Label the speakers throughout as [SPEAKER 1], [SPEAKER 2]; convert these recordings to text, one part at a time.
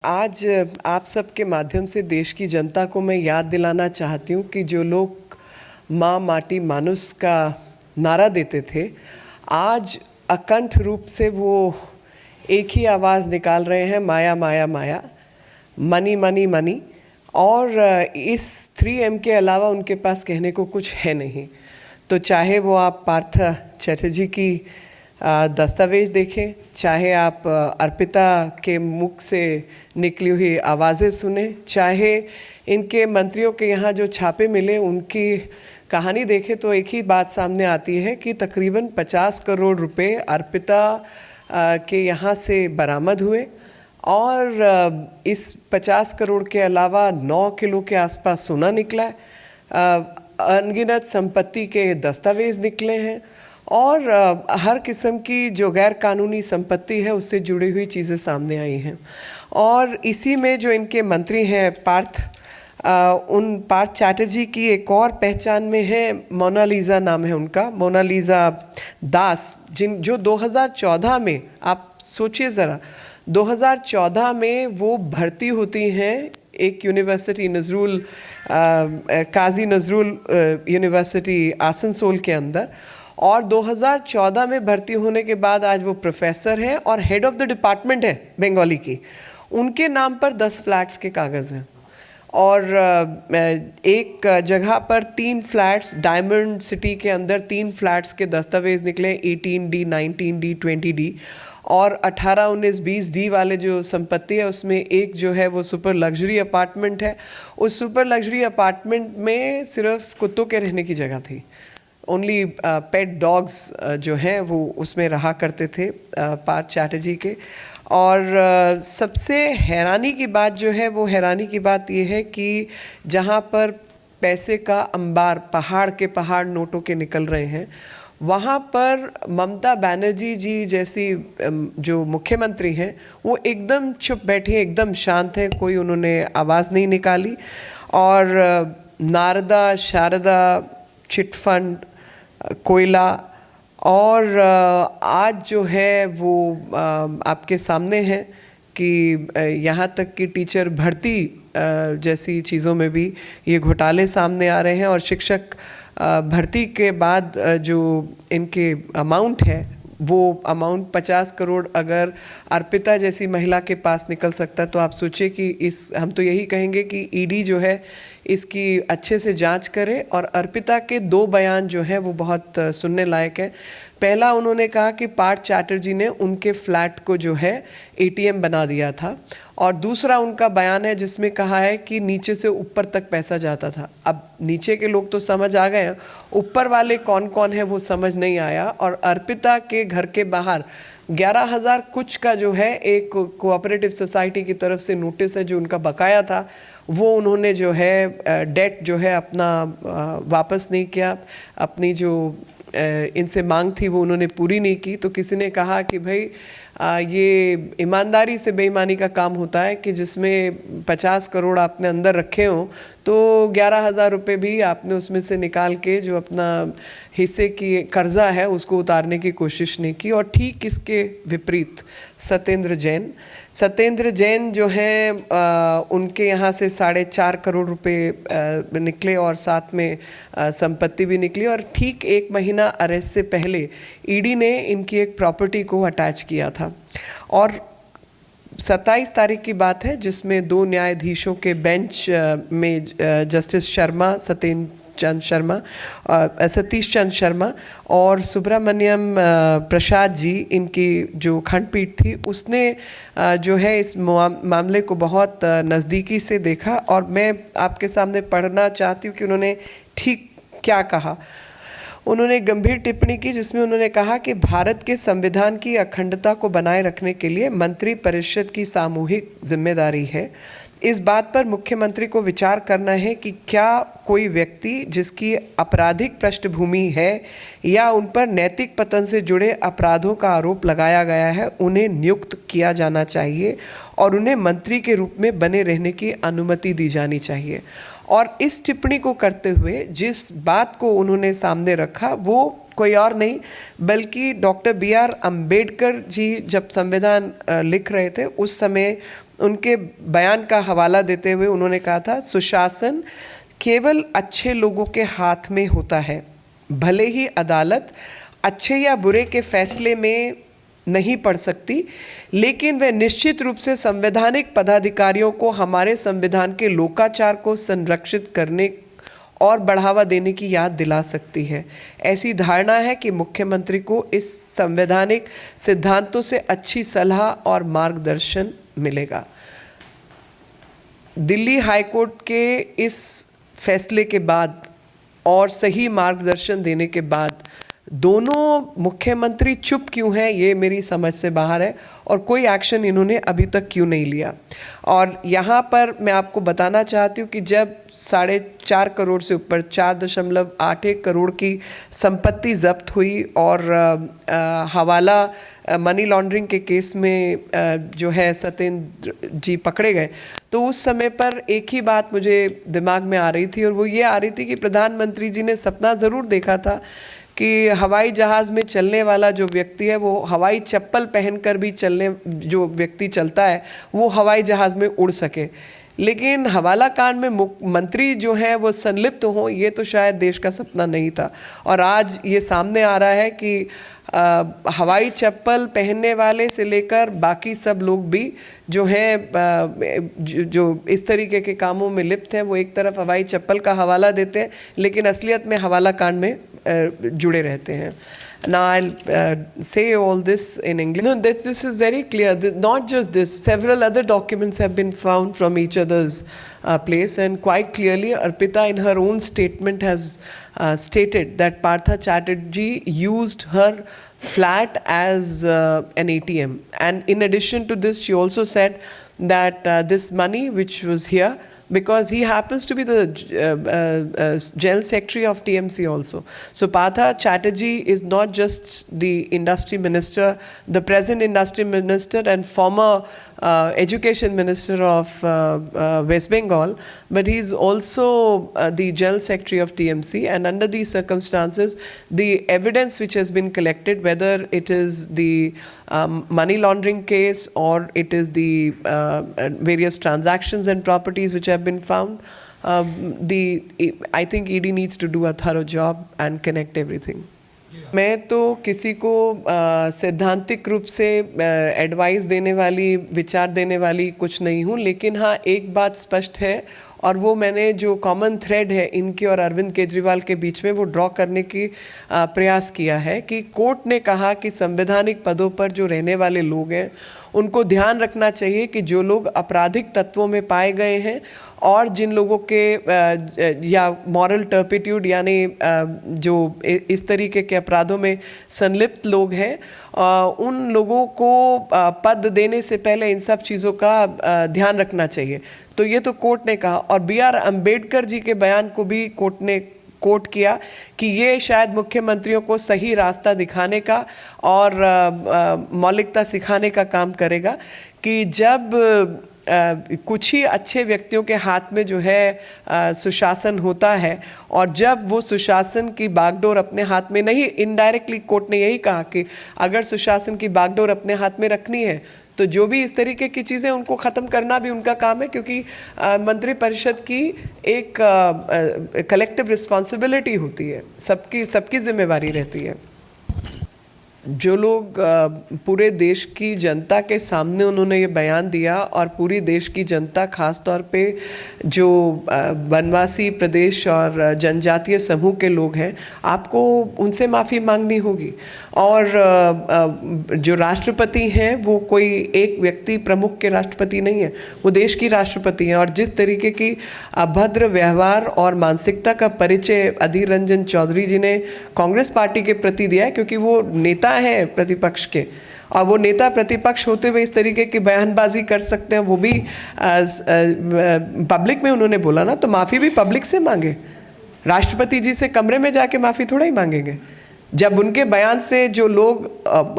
[SPEAKER 1] आज आप सबके माध्यम से देश की जनता को मैं याद दिलाना चाहती हूँ कि जो लोग माँ माटी मानुस का नारा देते थे, आज अकंठ रूप से वो एक ही आवाज़ निकाल रहे हैं, माया माया माया, मनी मनी मनी। और इस 3M के अलावा उनके पास कहने को कुछ है नहीं। तो चाहे वो आप पार्थ चटर्जी की दस्तावेज देखें, चाहे आप अर्पिता के मुख से निकली हुई आवाज़ें सुने, चाहे इनके मंत्रियों के यहाँ जो छापे मिले उनकी कहानी देखें, तो एक ही बात सामने आती है कि तकरीबन 50 करोड़ रुपए अर्पिता के यहाँ से बरामद हुए। और इस 50 करोड़ के अलावा 9 किलो के आसपास सोना निकला है, अनगिनत संपत्ति के दस्तावेज निकले हैं और हर किस्म की जो गैर कानूनी संपत्ति है उससे जुड़ी हुई चीज़ें सामने आई हैं। और इसी में जो इनके मंत्री हैं पार्थ चैटर्जी की एक और पहचान में है, मोनालिसा नाम है उनका, मोनालिसा दास, जो 2014 में, आप सोचिए ज़रा, 2014 में वो भर्ती होती हैं एक यूनिवर्सिटी नजरुल, काजी नजरुल यूनिवर्सिटी आसनसोल के अंदर, और 2014 में भर्ती होने के बाद आज वो प्रोफेसर हैं और हेड ऑफ द डिपार्टमेंट है बंगाली की। उनके नाम पर 10 फ्लैट्स के कागज़ हैं और एक जगह पर 3 फ्लैट्स, डायमंड सिटी के अंदर 3 फ्लैट्स के दस्तावेज निकले, 18D, 19D, 20D, और 18, 19, 20D वाले जो संपत्ति है उसमें एक जो है वो सुपर लग्जरी अपार्टमेंट है। उस सुपर लग्जरी अपार्टमेंट में सिर्फ कुत्तों के रहने की जगह थी, ओनली पेट डॉग्स जो हैं वो उसमें रहा करते थे पार्थ चैटर्जी के। और सबसे हैरानी की बात जो है वो हैरानी की बात ये है कि जहाँ पर पैसे का अंबार, पहाड़ के पहाड़ नोटों के निकल रहे हैं, वहाँ पर ममता बनर्जी जी जैसी जो मुख्यमंत्री हैं वो एकदम चुप बैठी हैं, एकदम शांत हैं, कोई उन्होंने आवाज़ नहीं निकाली। और नारदा शारदा चिट फंड, कोयला, और आज जो है वो आपके सामने है कि यहाँ तक कि टीचर भर्ती जैसी चीज़ों में भी ये घोटाले सामने आ रहे हैं। और शिक्षक भर्ती के बाद जो इनके अमाउंट है वो अमाउंट 50 करोड़ अगर अर्पिता जैसी महिला के पास निकल सकता है, तो आप सोचिए कि हम तो यही कहेंगे कि ईडी जो है इसकी अच्छे से जांच करे। और अर्पिता के 2 बयान जो हैं वो बहुत सुनने लायक है। पहला, उन्होंने कहा कि पार्थ चैटर्जी ने उनके फ्लैट को जो है ATM बना दिया था, और दूसरा उनका बयान है जिसमें कहा है कि नीचे से ऊपर तक पैसा जाता था। अब नीचे के लोग तो समझ आ गए हैं, ऊपर वाले कौन कौन है वो समझ नहीं आया। और अर्पिता के घर के बाहर 11,000 कुछ का जो है एक कोऑपरेटिव सोसाइटी की तरफ से नोटिस है जो उनका बकाया था, वो उन्होंने जो है डेट जो है अपना वापस नहीं किया, अपनी जो इनसे मांग थी वो उन्होंने पूरी नहीं की। तो किसी ने कहा कि भाई ये ईमानदारी से बेईमानी का काम होता है कि जिसमें 50 करोड़ आपने अंदर रखे हों तो 11,000 रुपये भी आपने उसमें से निकाल के जो अपना हिस्से की कर्जा है उसको उतारने की कोशिश नहीं की। और ठीक इसके विपरीत सत्येंद्र जैन जो हैं उनके यहाँ से 4.5 करोड़ रुपए निकले और साथ में संपत्ति भी निकली। और ठीक 1 महीना अरेस्ट से पहले ईडी ने इनकी एक प्रॉपर्टी को अटैच किया था। और 27 तारीख की बात है जिसमें 2 न्यायाधीशों के बेंच में जस्टिस शर्मा, सतीश चंद्र शर्मा और सुब्रमण्यम प्रसाद जी, इनकी जो खंडपीठ थी उसने जो है इस मामले को बहुत नज़दीकी से देखा। और मैं आपके सामने पढ़ना चाहती हूँ कि उन्होंने ठीक क्या कहा। उन्होंने गंभीर टिप्पणी की जिसमें उन्होंने कहा कि भारत के संविधान की अखंडता को बनाए रखने के लिए मंत्रिपरिषद की सामूहिक जिम्मेदारी है। इस बात पर मुख्यमंत्री को विचार करना है कि क्या कोई व्यक्ति जिसकी आपराधिक पृष्ठभूमि है या उन पर नैतिक पतन से जुड़े अपराधों का आरोप लगाया गया है, उन्हें नियुक्त किया जाना चाहिए और उन्हें मंत्री के रूप में बने रहने की अनुमति दी जानी चाहिए। और इस टिप्पणी को करते हुए जिस बात को उन्होंने सामने रखा वो कोई और नहीं बल्कि डॉक्टर BR अम्बेडकर जी जब संविधान लिख रहे थे उस समय उनके बयान का हवाला देते हुए उन्होंने कहा था, सुशासन केवल अच्छे लोगों के हाथ में होता है। भले ही अदालत अच्छे या बुरे के फैसले में नहीं पड़ सकती, लेकिन वह निश्चित रूप से संवैधानिक पदाधिकारियों को हमारे संविधान के लोकाचार को संरक्षित करने और बढ़ावा देने की याद दिला सकती है। ऐसी धारणा है कि मुख्यमंत्री को इस संवैधानिक सिद्धांतों से अच्छी सलाह और मार्गदर्शन मिलेगा। दिल्ली हाईकोर्ट के इस फैसले के बाद और सही मार्गदर्शन देने के बाद दोनों मुख्यमंत्री चुप क्यों हैं, ये मेरी समझ से बाहर है, और कोई एक्शन इन्होंने अभी तक क्यों नहीं लिया। और यहाँ पर मैं आपको बताना चाहती हूँ कि जब 4.5 करोड़ से ऊपर 4.81 करोड़ की संपत्ति जब्त हुई और हवाला मनी लॉन्ड्रिंग के केस में जो है सत्येंद्र जी पकड़े गए, तो उस समय पर एक ही बात मुझे दिमाग में आ रही थी, और वो ये आ रही थी कि प्रधानमंत्री जी ने सपना ज़रूर देखा था कि हवाई जहाज़ में चलने वाला जो व्यक्ति है वो हवाई चप्पल पहनकर भी जो व्यक्ति चलता है वो हवाई जहाज़ में उड़ सके। लेकिन हवाला कांड में मंत्री जो है वो संलिप्त हों, ये तो शायद देश का सपना नहीं था। और आज ये सामने आ रहा है कि हवाई चप्पल पहनने वाले से लेकर बाकी सब लोग भी जो है जो इस तरीके के कामों में लिप्त हैं, वो एक तरफ हवाई चप्पल का हवाला देते हैं लेकिन असलियत में हवाला कांड में जुड़े रहते हैं। Now I'll say all this in English. No, this is very clear. Not just this, several other documents have been found from each other's place, and quite clearly Arpita in her own statement has stated that Partha Chatterjee used her flat as an ATM. And in addition to this, she also said that this money which was here, because he happens to be the General Secretary of TMC also. So Partha Chatterjee is not just the industry minister, the present industry minister and former education minister of West Bengal, but he is also the General Secretary of TMC. And under these circumstances, the evidence which has been collected, whether it is the money laundering case or it is the various transactions and properties which have been found, I think ED needs to do a thorough job and connect everything. मैं तो किसी को सैद्धांतिक रूप से advice देने वाली, विचार देने वाली कुछ नहीं हूँ, लेकिन हाँ एक बात स्पष्ट है, और वो मैंने जो कॉमन थ्रेड है इनके और अरविंद केजरीवाल के बीच में वो ड्रॉ करने की प्रयास किया है कि कोर्ट ने कहा कि संवैधानिक पदों पर जो रहने वाले लोग हैं उनको ध्यान रखना चाहिए कि जो लोग आपराधिक तत्वों में पाए गए हैं और जिन लोगों के या मॉरल टर्पिट्यूड यानी जो इस तरीके के अपराधों में संलिप्त लोग हैं, उन लोगों को पद देने से पहले इन सब चीज़ों का ध्यान रखना चाहिए। तो ये तो कोर्ट ने कहा, और B.R. अम्बेडकर जी के बयान को भी कोर्ट ने कोट किया कि ये शायद मुख्यमंत्रियों को सही रास्ता दिखाने का और मौलिकता सिखाने का काम करेगा कि जब कुछ ही अच्छे व्यक्तियों के हाथ में जो है सुशासन होता है, और जब वो सुशासन की बागडोर अपने हाथ में नहीं, इनडायरेक्टली कोर्ट ने यही कहा कि अगर सुशासन की बागडोर अपने हाथ में रखनी है तो जो भी इस तरीके की चीज़ें उनको ख़त्म करना भी उनका काम है, क्योंकि मंत्रिपरिषद की एक कलेक्टिव रिस्पॉन्सिबिलिटी होती है, सबकी जिम्मेवारी रहती है। जो लोग पूरे देश की जनता के सामने उन्होंने ये बयान दिया, और पूरी देश की जनता खास तौर पे जो वनवासी प्रदेश और जनजातीय समूह के लोग हैं, आपको उनसे माफ़ी मांगनी होगी। और जो राष्ट्रपति हैं वो कोई एक व्यक्ति प्रमुख के राष्ट्रपति नहीं है, वो देश की राष्ट्रपति हैं। और जिस तरीके की अभद्र व्यवहार और मानसिकता का परिचय अधीर रंजन चौधरी जी ने कांग्रेस पार्टी के प्रति दिया है, क्योंकि वो नेता हैं प्रतिपक्ष के, और वो नेता प्रतिपक्ष होते हुए इस तरीके की बयानबाजी कर सकते हैं, वो भी पब्लिक में उन्होंने बोला ना, तो माफ़ी भी पब्लिक से मांगे। राष्ट्रपति जी से कमरे में जाके माफ़ी थोड़ा ही मांगेंगे। जब उनके बयान से जो लोग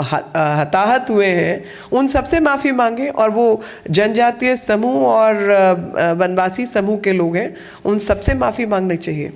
[SPEAKER 1] हताहत हुए हैं उन सबसे माफ़ी मांगे, और वो जनजातीय समूह और वनवासी समूह के लोग हैं, उन सबसे माफ़ी मांगनी चाहिए।